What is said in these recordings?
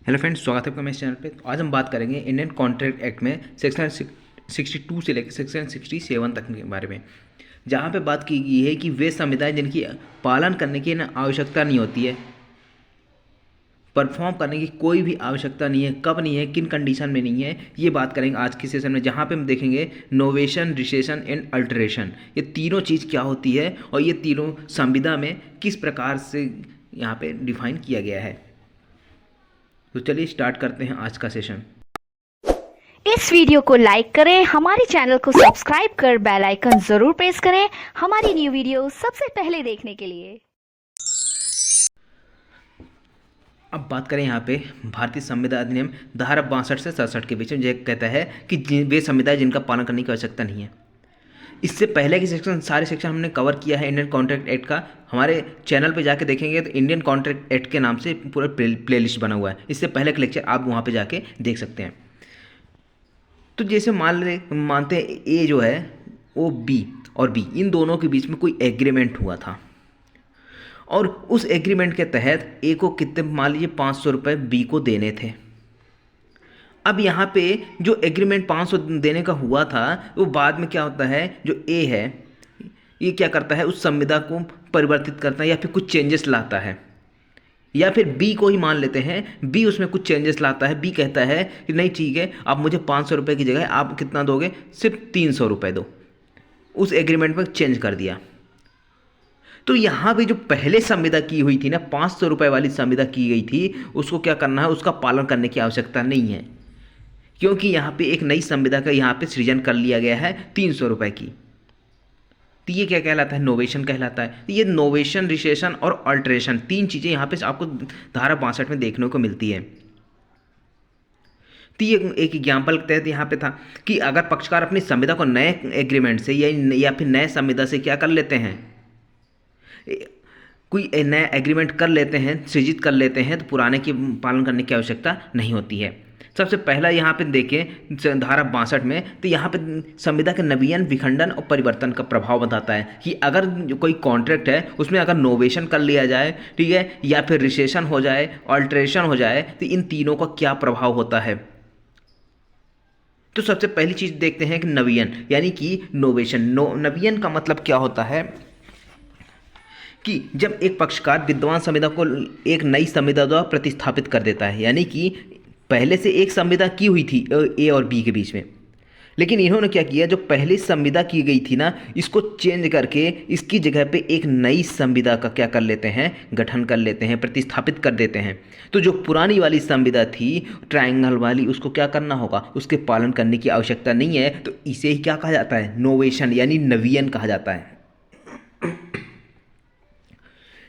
Hello friends, स्वागत है आपका मेरे चैनल पे। तो आज हम बात करेंगे इंडियन कॉन्ट्रैक्ट एक्ट में सेक्शन 62 से लेकर सेक्शन 67 तक के बारे में, जहाँ पे बात की गई है कि वे संविधान जिनकी पालन करने की ना आवश्यकता नहीं होती है, परफॉर्म करने की कोई भी आवश्यकता नहीं है, कब नहीं है, किन कंडीशन में नहीं है, ये बात करेंगे आज के सेशन में, जहाँ पे हम देखेंगे नोवेशन, रिसेशन एंड अल्टरेशन, ये तीनों चीज़ क्या होती है और ये तीनों संविदा में किस प्रकार से यहाँ पे डिफाइन किया गया है। तो चलिए स्टार्ट करते हैं आज का सेशन। इस वीडियो को लाइक करें, हमारे चैनल को सब्सक्राइब कर बेल आइकन जरूर प्रेस करें हमारी न्यू वीडियो सबसे पहले देखने के लिए। अब बात करें यहाँ पे भारतीय संविधान अधिनियम धारा 62 से 67 के बीच में, जो कहता है कि वे संविधान जिनका पालन करने की आवश्यकता नहीं है। इससे पहले के सेक्शन, सारे सेक्शन हमने कवर किया है इंडियन कॉन्ट्रैक्ट एक्ट का। हमारे चैनल पे जाके देखेंगे तो इंडियन कॉन्ट्रैक्ट एक्ट के नाम से पूरा प्लेलिस्ट बना हुआ है। इससे पहले का लेक्चर आप वहाँ पे जाके देख सकते हैं। तो जैसे मानते हैं ए जो है वो बी और बी इन दोनों के बीच में कोई एग्रीमेंट हुआ था, और उस एग्रीमेंट के तहत ए को कितने, मान लीजिए 500 रुपये बी को देने थे। अब यहाँ पे जो एग्रीमेंट 500 देने का हुआ था, वो बाद में क्या होता है, जो ए है ये क्या करता है, उस संविदा को परिवर्तित करता है या फिर कुछ चेंजेस लाता है, या फिर बी को ही मान लेते हैं, बी उसमें कुछ चेंजेस लाता है। बी कहता है कि नहीं ठीक है, आप मुझे 500 रुपये की जगह आप कितना दोगे, सिर्फ 300 रुपये दो। उस एग्रीमेंट में चेंज कर दिया। तो यहाँ पे जो पहले संविदा की हुई थी ना, 500 रुपये वाली संविदा की गई थी, उसको क्या करना है, उसका पालन करने की आवश्यकता नहीं है, क्योंकि यहाँ पे एक नई संविदा का यहाँ पे सृजन कर लिया गया है 300 रुपये की। तो ये क्या कहलाता है, नोवेशन कहलाता है। तो ये नोवेशन, रिसेशन और अल्टरेशन, तीन चीज़ें यहाँ पे आपको धारा 62 में देखने को मिलती है। तो ये एक एग्जाम्पल के तहत यहाँ पे था कि अगर पक्षकार अपनी संविदा को नए एग्रीमेंट से या फिर नए संविदा से क्या कर लेते हैं, कोई नया एग्रीमेंट कर लेते हैं, सृजित कर लेते हैं, तो पुराने की पालन करने की आवश्यकता नहीं होती है। सबसे पहला यहाँ पे देखें धारा 62 में, तो यहाँ पे संविदा के नवीन, विखंडन और परिवर्तन का प्रभाव बताता है कि अगर जो कोई कॉन्ट्रैक्ट है उसमें अगर नोवेशन कर लिया जाए, ठीक है, या फिर रिसेशन हो जाए, अल्टरेशन हो जाए, तो इन तीनों का क्या प्रभाव होता है। तो सबसे पहली चीज़ देखते हैं कि नवीन यानी कि नोवेशन। नवीन का मतलब क्या होता है कि जब एक पक्षकार विद्यमान संविदा को एक नई संविदा द्वारा प्रतिस्थापित कर देता है, यानी कि पहले से एक संविदा की हुई थी ए और बी के बीच में, लेकिन इन्होंने क्या किया, जो पहले संविदा की गई थी ना, इसको चेंज करके इसकी जगह पे एक नई संविदा का क्या कर लेते हैं, गठन कर लेते हैं, प्रतिस्थापित कर देते हैं। तो जो पुरानी वाली संविदा थी ट्रायंगल वाली, उसको क्या करना होगा, उसके पालन करने की आवश्यकता नहीं है। तो इसे ही क्या कहा जाता है, नोवेशन यानी नवीन कहा जाता है।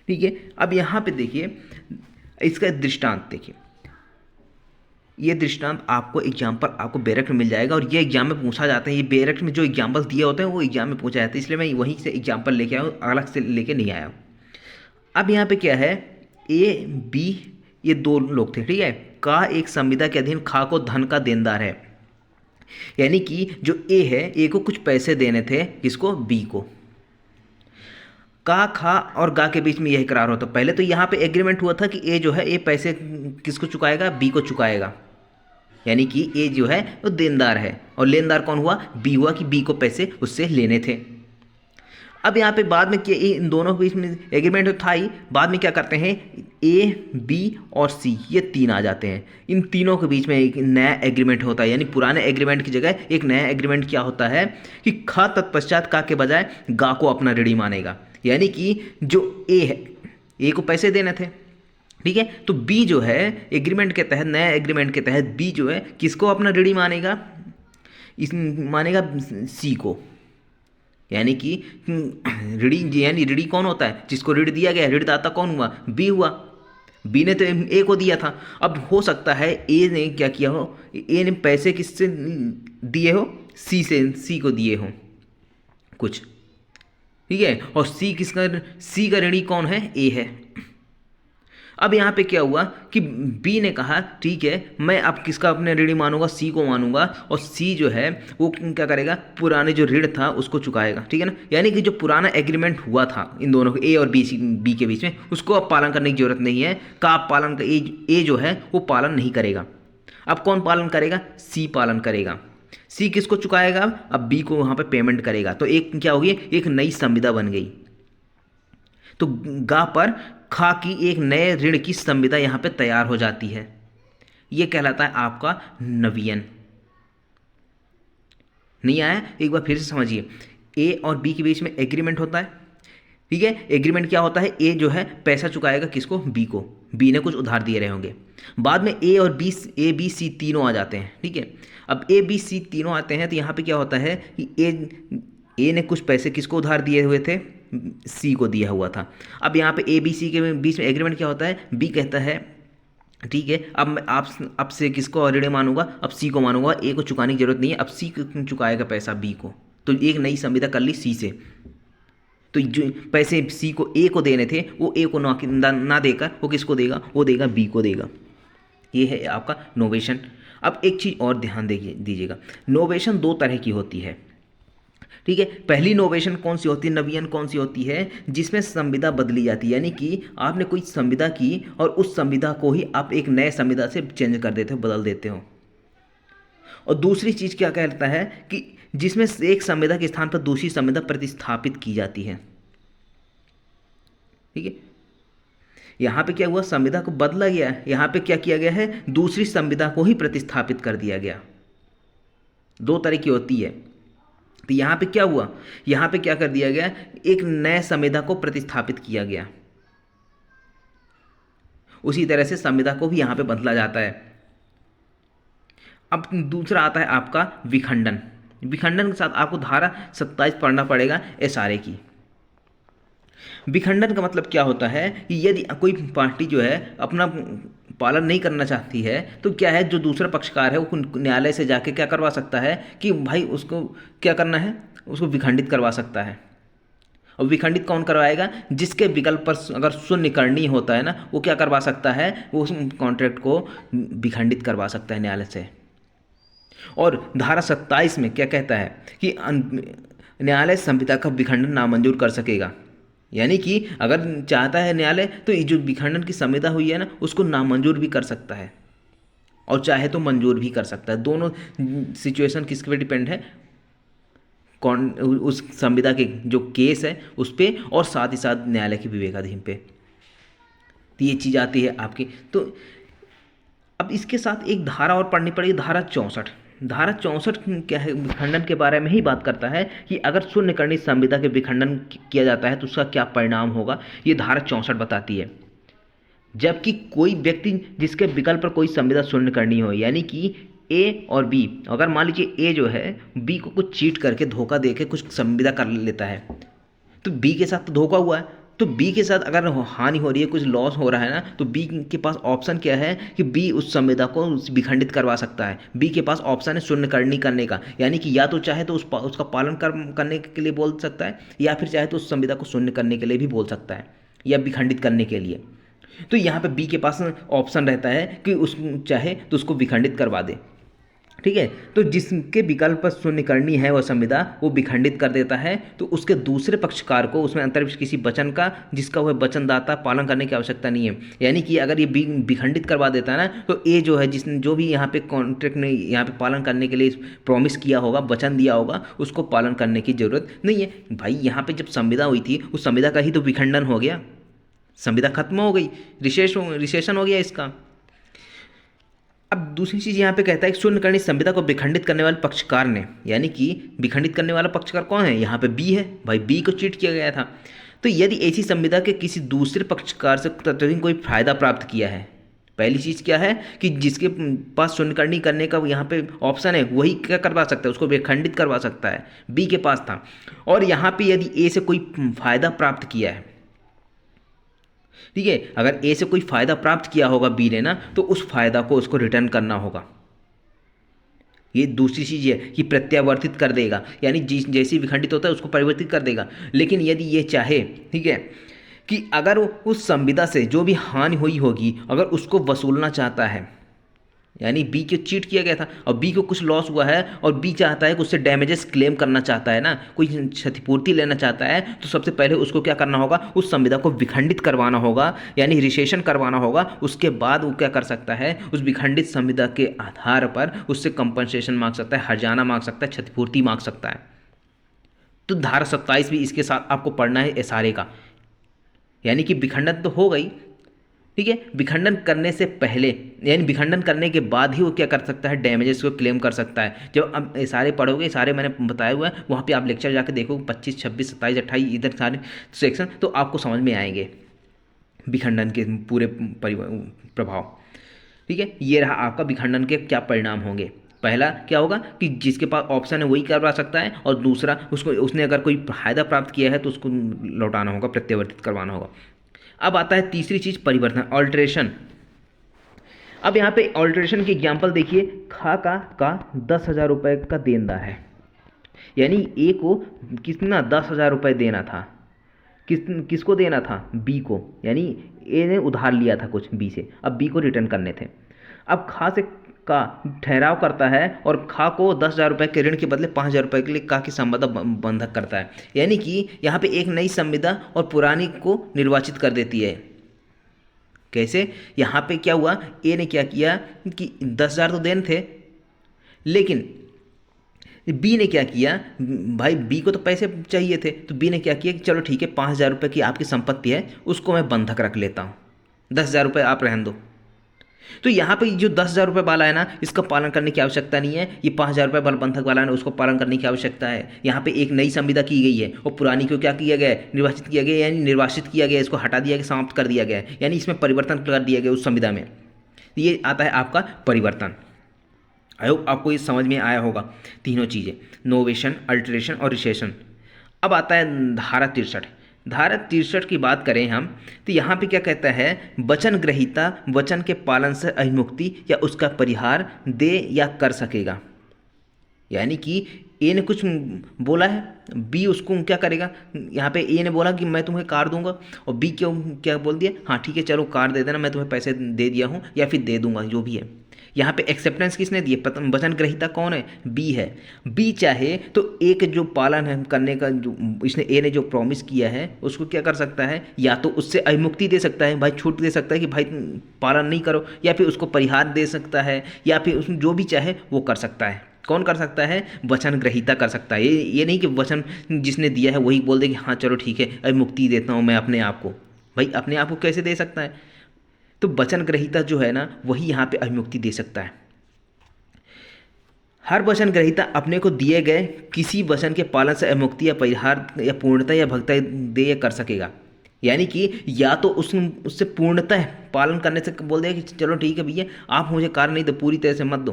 ठीक है, अब यहाँ पे देखिए इसका दृष्टांत देखिए। ये दृष्टांत आपको एग्जाम्पल आपको बैरक में मिल जाएगा, और ये एग्जाम में पूछा जाता है। ये बैरक में जो एग्जाम्पल दिए होते हैं वो एग्जाम में पूछा जाता है, इसलिए मैं वहीं से एग्जाम्पल लेके आया हूँ, अलग से लेके नहीं आया हूँ। अब यहाँ पे क्या है, ए बी ये दो लोग थे, ठीक है। का एक संविदा के अधीन खा को धन का देनदार है, यानी कि जो ए है, ए को कुछ पैसे देने थे, किसको, बी को। का, खा और गा के बीच में यही करार होता। पहले तो यहाँ पे एग्रीमेंट हुआ था कि ए जो है, ए पैसे किसको चुकाएगा, बी को चुकाएगा, यानी कि ए जो है वो देनदार है, और लेनदार कौन हुआ, बी हुआ, कि बी को पैसे उससे लेने थे। अब यहाँ पे बाद में क्या, इन दोनों के बीच में एग्रीमेंट तो था ही, बाद में क्या करते हैं, ए बी और सी ये तीन आ जाते हैं। इन तीनों के बीच में एक नया एग्रीमेंट होता है, यानी पुराने एग्रीमेंट की जगह एक नया एग्रीमेंट क्या होता है कि खा तत्पश्चात का के बजाय गा को अपना ऋणी मानेगा, यानी कि जो ए है, ए को पैसे देने थे, ठीक है, तो बी जो है एग्रीमेंट के तहत, नया एग्रीमेंट के तहत बी जो है किसको अपना ऋणी मानेगा, इस मानेगा सी को, यानी कि ऋणी, यानी ऋणी कौन होता है, जिसको ऋण दिया गया, ऋणदाता कौन हुआ, बी हुआ। बी ने तो ए को दिया था। अब हो सकता है ए ने क्या किया हो, ए ने पैसे किससे दिए हो, सी से, सी को दिए हो कुछ, ठीक है, और सी किसका, सी का ऋणी कौन है, ए है। अब यहाँ पे क्या हुआ कि बी ने कहा ठीक है, मैं अब किसका अपने ऋणी मानूंगा, सी को मानूंगा, और सी जो है वो क्या करेगा, पुराने जो ऋण था उसको चुकाएगा। ठीक है ना, यानी कि जो पुराना एग्रीमेंट हुआ था इन दोनों के, ए और बी के बीच में, उसको अब पालन करने की जरूरत नहीं है। का आप पालन, ए जो है वो पालन नहीं करेगा। अब कौन पालन करेगा, सी पालन करेगा। सी किसको चुकाएगा, अब बी को वहाँ पे पेमेंट करेगा। तो एक क्या होगी, एक नई संविदा बन गई। तो गा पर खा की एक नए ऋण की संविदा यहाँ पे तैयार हो जाती है। ये कहलाता है आपका नवीन। नहीं आया, एक बार फिर से समझिए। ए और बी के बीच में एग्रीमेंट होता है। ठीक है, एग्रीमेंट क्या होता है, ए जो है पैसा चुकाएगा किसको, बी को। बी ने कुछ उधार दिए रहे होंगे। बाद में ए और बी, ए बी सी तीनों आ जाते हैं। ठीक है, अब ए बी सी तीनों आते हैं तो यहाँ पे क्या होता है कि ए ने कुछ पैसे किसको उधार दिए हुए थे, सी को दिया हुआ था। अब यहाँ पे ए बी सी के बीच में एग्रीमेंट क्या होता है, बी कहता है ठीक है, अब मैं आप से किसको ऋणी मानूंगा, अब सी को मानूंगा। ए को चुकाने की जरूरत नहीं है, अब सी चुकाएगा पैसा बी को। तो एक नई संविदा कर ली सी से। तो जो पैसे सी को ए को देने थे वो ए को ना देकर वो किसको देगा, वो देगा बी को देगा। ये है आपका नोवेशन। अब एक चीज़ और ध्यान दीजिएगा, नोवेशन दो तरह की होती है। ठीक है, पहली नोवेशन कौन सी होती है, नवीन कौन सी होती है, जिसमें संविदा बदली जाती है। यानी कि आपने कोई संविदा की और उस संविदा को ही आप एक नए संविदा से चेंज कर देते हो, बदल देते हो। और दूसरी चीज़ क्या कहता है कि जिसमें एक संविदा के स्थान पर दूसरी संविदा प्रतिस्थापित की जाती है। ठीक है, यहाँ पे क्या हुआ, संविदा को बदला गया, यहाँ पे क्या किया गया है, दूसरी संविदा को ही प्रतिस्थापित कर दिया गया। दो तरह की होती है। तो यहाँ पे क्या हुआ, यहाँ पे क्या कर दिया गया, एक नए संविदा को प्रतिस्थापित किया गया। उसी तरह से संविदा को भी यहाँ पे बदला जाता है। अब दूसरा आता है आपका विखंडन। विखंडन के साथ आपको धारा 27 पढ़ना पड़ेगा एसआरए की। विखंडन का मतलब क्या होता है कि यदि कोई पार्टी जो है अपना पालन नहीं करना चाहती है तो क्या है, जो दूसरा पक्षकार है वो न्यायालय से जाके क्या करवा सकता है कि भाई उसको क्या करना है, उसको विखंडित करवा सकता है। और विखंडित कौन करवाएगा, जिसके विकल्प पर अगर शून्यकरणीय होता है ना, वो क्या करवा सकता है, वो उस कॉन्ट्रैक्ट को विखंडित करवा सकता है न्यायालय से। और धारा 27 में क्या कहता है कि न्यायालय संविदा का विखंडन नामंजूर कर सकेगा। यानी कि अगर चाहता है न्यायालय तो ये जो विखंडन की संविदा हुई है ना, उसको नामंजूर भी कर सकता है और चाहे तो मंजूर भी कर सकता है। दोनों सिचुएशन किसके पे डिपेंड है, कौन उस संविदा के जो केस है उस पर, और साथ ही साथ न्यायालय के विवेकाधीन पे। तो ये चीज़ आती है आपकी। तो अब इसके साथ एक धारा और पढ़नी पड़ेगी, धारा 64। धारा 64 क्या है, विखंडन के बारे में ही बात करता है कि अगर शून्यकरणीय संविदा के विखंडन किया जाता है तो उसका क्या परिणाम होगा, ये धारा 64 बताती है। जबकि कोई व्यक्ति जिसके विकल्प पर कोई संविदा शून्यकरणीय हो, यानी कि ए और बी, अगर मान लीजिए ए जो है बी को कुछ चीट करके धोखा दे के कुछ संविदा कर लेता है, तो बी के साथ तो धोखा हुआ है, तो बी के साथ अगर हानि हो रही है, कुछ लॉस हो रहा है ना, तो बी के पास ऑप्शन क्या है कि बी उस संविदा को विखंडित करवा सकता है। बी के पास ऑप्शन है शून्यकरणीय करने का, यानी कि या तो चाहे तो उसका पालन करने के लिए बोल सकता है, या फिर चाहे तो उस संविदा को शून्य करने के लिए भी बोल सकता है, या विखंडित करने के लिए। तो यहाँ पे बी के पास ऑप्शन रहता है कि उस चाहे तो उसको विखंडित करवा दे। ठीक है, तो जिसके विकल्प पर शून्यकरणीय है वह संविदा वो विखंडित कर देता है, तो उसके दूसरे पक्षकार को उसमें अंतर्विष्ट किसी वचन का जिसका वह वचनदाता पालन करने की आवश्यकता नहीं है। यानी कि अगर ये विखंडित करवा देता है ना, तो ए जो है जिसने जो भी यहाँ पे कॉन्ट्रैक्ट में यहाँ पे पालन करने के लिए प्रॉमिस किया होगा, वचन दिया होगा, उसको पालन करने की जरूरत नहीं है। भाई यहाँ पे जब संविदा हुई थी उस संविदा का ही तो विखंडन हो गया, संविदा खत्म हो गई, रिसेशन हो गया इसका। अब दूसरी चीज़ यहाँ पे कहता है कि शून्यकरणीय संविदा को विखंडित करने वाले पक्षकार ने, यानी कि विखंडित करने वाला पक्षकार कौन है, यहाँ पे बी है। भाई बी को चीट किया गया था, तो यदि ऐसी संविदा के किसी दूसरे पक्षकार से तत्कालीन कोई फायदा प्राप्त किया है, पहली चीज़ क्या है कि जिसके पास शून्यकरणीय करने का यहाँ पे ऑप्शन है वही क्या करवा सकता है, उसको विखंडित करवा सकता है, बी के पास था। और यहाँ पे यदि ए से कोई फायदा प्राप्त किया है, ठीक है, अगर ए से कोई फायदा प्राप्त किया होगा बी ने ना, तो उस फायदा को उसको रिटर्न करना होगा। ये दूसरी चीज़ है कि प्रत्यावर्तित कर देगा, यानी जैसे विखंडित होता है उसको परिवर्तित कर देगा। लेकिन यदि ये चाहे, ठीक है, कि अगर वो उस संविदा से जो भी हानि हुई होगी अगर उसको वसूलना चाहता है, यानी बी को चीट किया गया था और बी को कुछ लॉस हुआ है और बी चाहता है कि उससे डैमेजेस क्लेम करना चाहता है ना, कोई क्षतिपूर्ति लेना चाहता है, तो सबसे पहले उसको क्या करना होगा, उस संविदा को विखंडित करवाना होगा, यानी रिसेशन करवाना होगा। उसके बाद वो क्या कर सकता है, उस विखंडित संविदा के आधार पर उससे कंपनसेशन मांग सकता है, हर्जाना मांग सकता है, क्षतिपूर्ति मांग सकता है। तो धारा 27 भी इसके साथ आपको पढ़ना है एसआरए का, यानी कि विखंडन तो हो गई, ठीक है, विखंडन करने से पहले यानी विखंडन करने के बाद ही वो क्या कर सकता है, डैमेजेस को क्लेम कर सकता है। जब अब सारे पढ़ोगे, सारे मैंने बताया हुआ है, वहाँ पे आप लेक्चर जाके देखो 25, 26, 27, 28 इधर सारे सेक्शन, तो आपको समझ में आएंगे विखंडन के पूरे प्रभाव। ठीक है, ये रहा आपका विखंडन के क्या परिणाम होंगे। पहला क्या होगा कि जिसके पास ऑप्शन है वही करवा सकता है, और दूसरा उसने अगर कोई फायदा प्राप्त किया है तो उसको लौटाना होगा, प्रत्यावर्तित करवाना होगा। अब आता है तीसरी चीज, परिवर्तन, ऑल्ट्रेशन। अब यहाँ पे ऑल्ट्रेशन की एग्जांपल देखिए, खा का 10,000 रुपये का देनदार है, यानी ए को कितना 10,000 रुपये देना था, किसको देना था, बी को, यानी ए ने उधार लिया था कुछ बी से, अब बी को रिटर्न करने थे। अब खा से का ठहराव करता है और खा को 10,000 रुपये के ऋण के बदले 5,000 रुपये के लिए का की संविदा बंधक करता है, यानी कि यहाँ पे एक नई संविदा और पुरानी को निर्वाचित कर देती है। कैसे, यहाँ पे क्या हुआ, ए ने क्या किया कि 10,000 तो देने थे, लेकिन बी ने क्या किया, भाई बी को तो पैसे चाहिए थे, तो बी ने क्या किया कि चलो ठीक है 5,000 रुपये की आपकी संपत्ति है, उसको मैं बंधक रख लेता हूँ, 10,000 रुपये आप रहने दो। तो यहाँ पे जो 10,000 रुपये वाला है ना, इसका पालन करने की आवश्यकता नहीं है, ये 5,000 रुपये वाला बंधक वाला है ना, उसको पालन करने की आवश्यकता है। यहाँ पे एक नई संविदा की गई है और पुरानी को क्या किया गया है, निर्वाचित किया गया, यानी निर्वासित किया गया, इसको हटा दिया गया, समाप्त कर दिया गया, यानी इसमें परिवर्तन कर दिया गया उस संविदा में। ये आता है आपका परिवर्तन। आई होप आपको ये समझ में आया होगा तीनों चीज़ें, नोवेशन, अल्टरेशन और रिसेशन। अब आता है धारा 63। धारा 63 की बात करें हम, तो यहाँ पे क्या कहता है, वचन ग्रहीता वचन के पालन से अभिमुक्ति या उसका परिहार दे या कर सकेगा। यानी कि ए ने कुछ बोला है, बी उसको क्या करेगा, यहाँ पे ए ने बोला कि मैं तुम्हें कार दूंगा, और बी क्यों क्या बोल दिया, हाँ ठीक है चलो कार दे देना, मैं तुम्हें पैसे दे दिया हूँ या फिर दे दूंगा, जो भी है। यहाँ पे एक्सेप्टेंस किसने दी है, वचन ग्रहीता कौन है, बी है। बी चाहे तो एक जो पालन है करने का, जो इसने ए ने जो प्रॉमिस किया है उसको क्या कर सकता है, या तो उससे अभिमुक्ति दे सकता है, भाई छूट दे सकता है कि भाई पालन नहीं करो, या फिर उसको परिहार दे सकता है, या फिर उसमें जो भी चाहे वो कर सकता है। कौन कर सकता है, वचन ग्रहीता कर सकता है। ये नहीं कि वचन जिसने दिया है वही बोल दे कि हाँ चलो ठीक है अभिमुक्ति देता हूँ मैं अपने आप को, भाई अपने आप को कैसे दे सकता है। तो वचन ग्रहीता जो है ना, वही यहाँ पे अभिमुक्ति दे सकता है। हर वचन ग्रहीता अपने को दिए गए किसी वचन के पालन से अभिमुक्ति या परिहार या पूर्णता या भक्ति दे कर सकेगा। यानी कि या तो उससे पूर्णतः पालन करने से बोल देगा कि चलो ठीक है भैया आप मुझे कार नहीं दो, पूरी तरह से मत दो,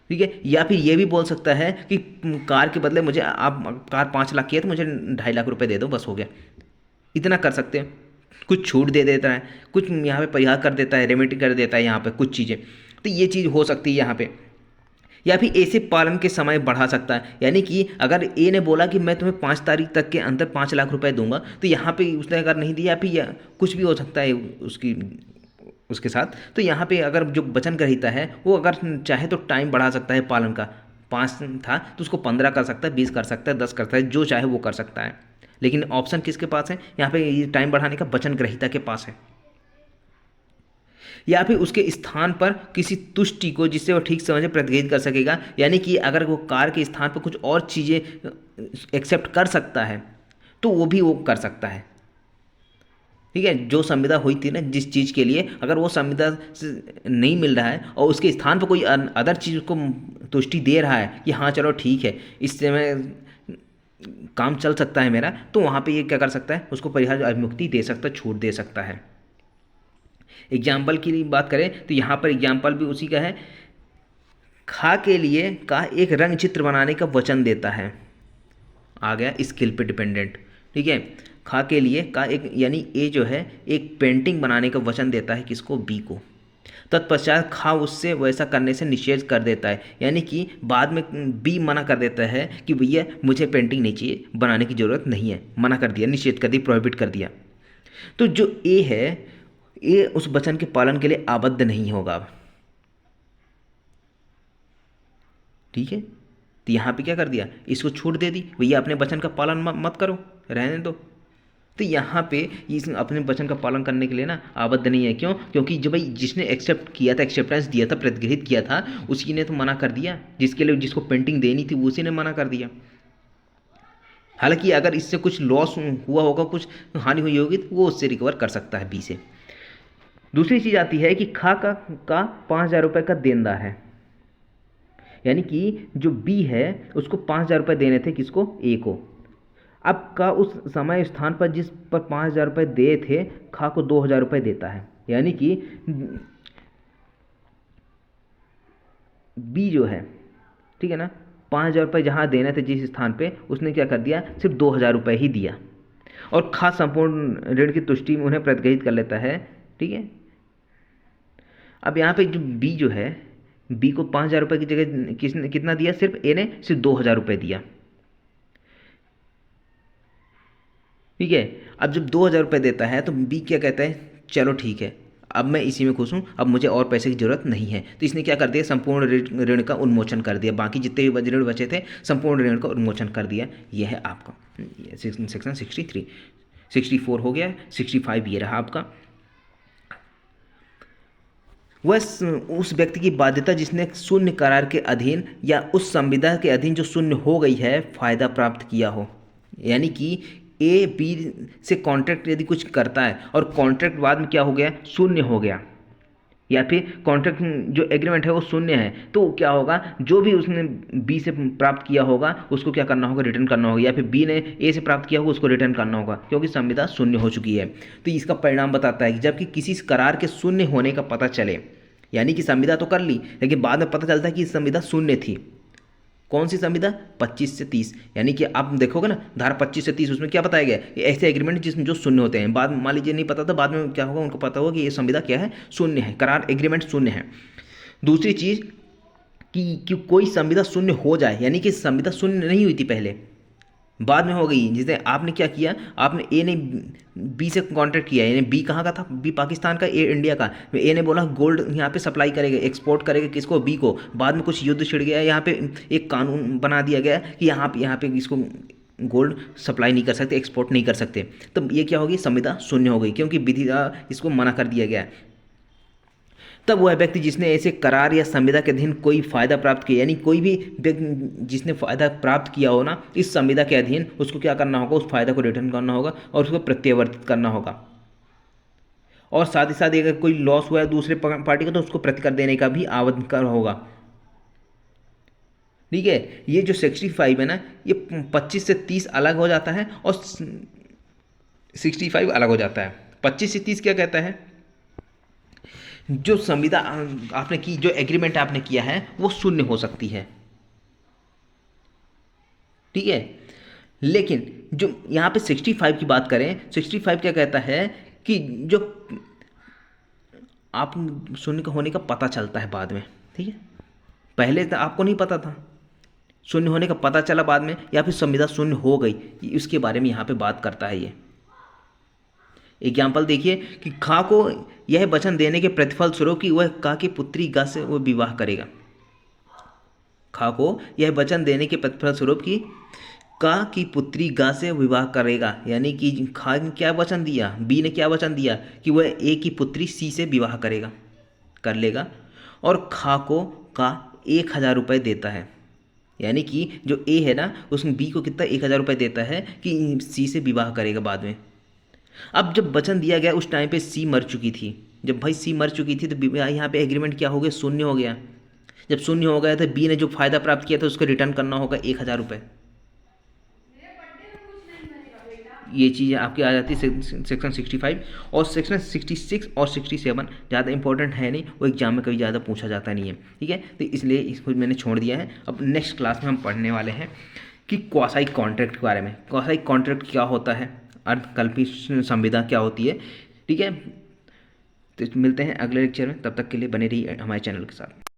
ठीक है, या फिर ये भी बोल सकता है कि कार के बदले मुझे आप कार 5 लाख की है तो मुझे 2.5 लाख रुपए दे दो, बस हो गया। इतना कर सकते हैं। कुछ छूट दे देता है, कुछ यहाँ पे परिहार कर देता है, रेमेडी कर देता है यहाँ पे कुछ चीज़ें, तो ये चीज़ हो सकती है यहाँ पे। या फिर ऐसे पालन के समय बढ़ा सकता है, यानी कि अगर ए ने बोला कि मैं तुम्हें 5 तारीख तक के अंदर 5 लाख रुपए दूंगा, तो यहाँ पे उसने अगर नहीं दिया, फिर कुछ भी हो सकता है उसके साथ, तो यहाँ पे अगर जो वचन ग्रहीता है वो अगर चाहे तो टाइम बढ़ा सकता है पालन का, 5 था तो उसको 15 कर सकता है, 20 कर सकता है, 10 कर सकता है, जो चाहे वो कर सकता है। लेकिन ऑप्शन किसके पास है, यहाँ पे ये टाइम बढ़ाने का वचन ग्रहीता के पास है। या फिर उसके स्थान पर किसी तुष्टि को जिससे वो ठीक समझे प्रतिनिधित्व कर सकेगा, यानी कि अगर वो कार के स्थान पर कुछ और चीज़ें एक्सेप्ट कर सकता है तो वो भी वो कर सकता है। ठीक है, जो संविदा हुई थी ना जिस चीज़ के लिए, अगर वो संविदा नहीं मिल रहा है और उसके स्थान पर कोई अदर चीज़ को तुष्टि दे रहा है कि हाँ चलो ठीक है इससे मैं काम चल सकता है मेरा, तो वहाँ पे ये क्या कर सकता है, उसको परिहार अभिमुक्ति दे सकता है, छूट दे सकता है। एग्जाम्पल की बात करें तो यहाँ पर एग्जाम्पल भी उसी का है, खा के लिए का एक रंग चित्र बनाने का वचन देता है, आ गया स्किल पे डिपेंडेंट। ठीक है, खा के लिए का एक यानी ए जो है एक पेंटिंग बनाने का वचन देता है किसको, बी को। तत्पश्चात खा उससे वैसा करने से निषेध कर देता है, यानी कि बाद में बी मना कर देता है कि भैया मुझे पेंटिंग नहीं चाहिए, बनाने की ज़रूरत नहीं है, मना कर दिया, निषेध कर दिया, प्रोहिबिट कर दिया। तो जो ए है, ए उस वचन के पालन के लिए आबद्ध नहीं होगा अब। ठीक है, तो यहाँ पे क्या कर दिया, इसको छूट दे दी, भैया अपने वचन का पालन मत करो, रहने दो। तो यहाँ पे इस अपने वचन का पालन करने के लिए ना आबद्ध नहीं है। क्यों? क्योंकि जब भाई जिसने एक्सेप्ट किया था, एक्सेप्टेंस दिया था, प्रतिग्रहित किया था, उसी ने तो मना कर दिया। जिसके लिए जिसको पेंटिंग देनी थी उसी ने मना कर दिया। हालांकि अगर इससे कुछ लॉस हुआ होगा, कुछ हानि हुई होगी, तो वो उससे रिकवर कर सकता है बी से। दूसरी चीज़ आती है कि खा का 5,000 रुपये का देनदार है, यानी कि जो बी है उसको 5,000 रुपये देने थे, किसको? ए को। अब का उस समय स्थान पर जिस पर 5,000 रुपये दिए थे, खा को 2,000 रुपये देता है, यानी कि बी जो है, ठीक है ना, 5,000 रुपये जहाँ देने थे जिस स्थान पे, उसने क्या कर दिया, सिर्फ 2,000 रुपये ही दिया, और खा संपूर्ण ऋण की तुष्टि में उन्हें प्रतिग्रहित कर लेता है। ठीक है, अब यहाँ पे जो बी जो है, बी को 5,000 रुपये की जगह किसने कितना दिया? सिर्फ ए ने सिर्फ 2,000 रुपये दिया। ठीक है, अब जब 2,000 रुपये देता है तो बी क्या कहता है, चलो ठीक है, अब मैं इसी में खुश हूँ, अब मुझे और पैसे की जरूरत नहीं है। तो इसने क्या कर दिया, संपूर्ण ऋण का उन्मोचन कर दिया, बाकी जितने भी ऋण बचे थे संपूर्ण ऋण का उन्मोचन कर दिया। यह है आपका सेक्शन 63। 64 हो गया, 65 ये रहा आपका। वह उस व्यक्ति की बाध्यता जिसने शून्य करार के अधीन या उस संविदा के अधीन जो शून्य हो गई है फायदा प्राप्त किया हो, यानी कि ए बी से कॉन्ट्रैक्ट यदि कुछ करता है और कॉन्ट्रैक्ट बाद में क्या हो गया, शून्य हो गया, या फिर कॉन्ट्रैक्ट जो एग्रीमेंट है वो शून्य है, तो क्या होगा, जो भी उसने बी से प्राप्त किया होगा उसको क्या करना होगा, रिटर्न करना होगा, या फिर बी ने ए से प्राप्त किया होगा उसको रिटर्न करना होगा, क्योंकि संविदा शून्य हो चुकी है। तो इसका परिणाम बताता है कि जबकि किसी करार के शून्य होने का पता चले, यानी कि संविदा तो कर ली लेकिन बाद में पता चलता है कि संविदा शून्य थी। कौन सी संविदा? 25 से 30, यानी कि आप देखोगे ना धारा 25 से 30, उसमें क्या बताया गया, ये ऐसे एग्रीमेंट जिसमें जो शून्य होते हैं, बाद मान लीजिए नहीं पता था, बाद में क्या होगा, उनको पता होगा कि ये संविदा क्या है, शून्य है, करार एग्रीमेंट शून्य है। दूसरी चीज़ कि कोई संविदा शून्य हो जाए, यानी कि संविदा शून्य नहीं हुई थी पहले, बाद में हो गई। जैसे आपने क्या किया, आपने ए ने बी से कॉन्ट्रैक्ट किया, यानी बी कहाँ का था, बी पाकिस्तान का, ए इंडिया का। ए ने बोला गोल्ड यहाँ पे सप्लाई करेगा, एक्सपोर्ट करेगा, किसको? बी को। बाद में कुछ युद्ध छिड़ गया, यहाँ पे एक कानून बना दिया गया कि यहाँ पे इसको गोल्ड सप्लाई नहीं कर सकते, एक्सपोर्ट नहीं कर सकते। तो ये क्या होगी, संविदा शून्य हो गई, क्योंकि विधि इसको मना कर दिया गया। तब वह व्यक्ति जिसने ऐसे करार या संविदा के अधीन कोई फायदा प्राप्त किया, यानी कोई भी व्यक्ति जिसने फायदा प्राप्त किया हो ना इस संविदा के अधीन, उसको क्या करना होगा, उस फायदा को रिटर्न करना होगा और उसको प्रत्यावर्तित करना होगा। और साथ ही साथ अगर कोई लॉस हुआ है दूसरे पार्टी का तो उसको प्रतिकर देने का भी आवेदन होगा। ठीक है, ये जो 65 है ना, ये 25 से 30 अलग हो जाता है और 65 अलग हो जाता है। 25 से 30 क्या कहता है, जो संविदा आपने की, जो एग्रीमेंट आपने किया है वो शून्य हो सकती है। ठीक है, लेकिन जो यहाँ पे 65 की बात करें, 65 क्या कहता है कि जो आप शून्य का होने का पता चलता है बाद में। ठीक है, पहले तो आपको नहीं पता था, शून्य होने का पता चला बाद में, या फिर संविदा शून्य हो गई, इसके बारे में यहाँ पे बात करता है ये। एग्जाम्पल देखिए कि खा को यह वचन देने के प्रतिफल स्वरूप कि वह का की पुत्री गा से वो विवाह करेगा। खा को यह वचन देने के प्रतिफल स्वरूप कि का की पुत्री गा से विवाह करेगा, यानी कि खा ने क्या वचन दिया, बी ने क्या वचन दिया कि वह ए की पुत्री सी से विवाह करेगा, कर लेगा, और खा को का 1,000 रुपये देता है, यानी कि जो ए है ना उसमें बी को कितना 1,000 रुपये देता है कि सी से विवाह करेगा बाद में। अब जब वचन दिया गया उस टाइम पे सी मर चुकी थी, जब भाई सी मर चुकी थी तो यहाँ पे एग्रीमेंट क्या हो गया, शून्य हो गया। जब शून्य हो गया तो बी ने जो फायदा प्राप्त किया था उसको रिटर्न करना होगा 1,000 रुपये। ये चीज़ आपकी आ जाती है सेक्शन 65। और सेक्शन 66 और 67 ज़्यादा इंपॉर्टेंट है नहीं, वो एग्जाम में कभी ज़्यादा पूछा जाता नहीं है। ठीक है, तो इसलिए इसको मैंने छोड़ दिया है। अब नेक्स्ट क्लास में हम पढ़ने वाले हैं कि क्वासाई कॉन्ट्रैक्ट के बारे में। क्वासाई कॉन्ट्रैक्ट क्या होता है, अर्थकल्पित संविदा क्या होती है। ठीक है, तो मिलते हैं अगले लेक्चर में, तब तक के लिए बने रहिए हमारे चैनल के साथ।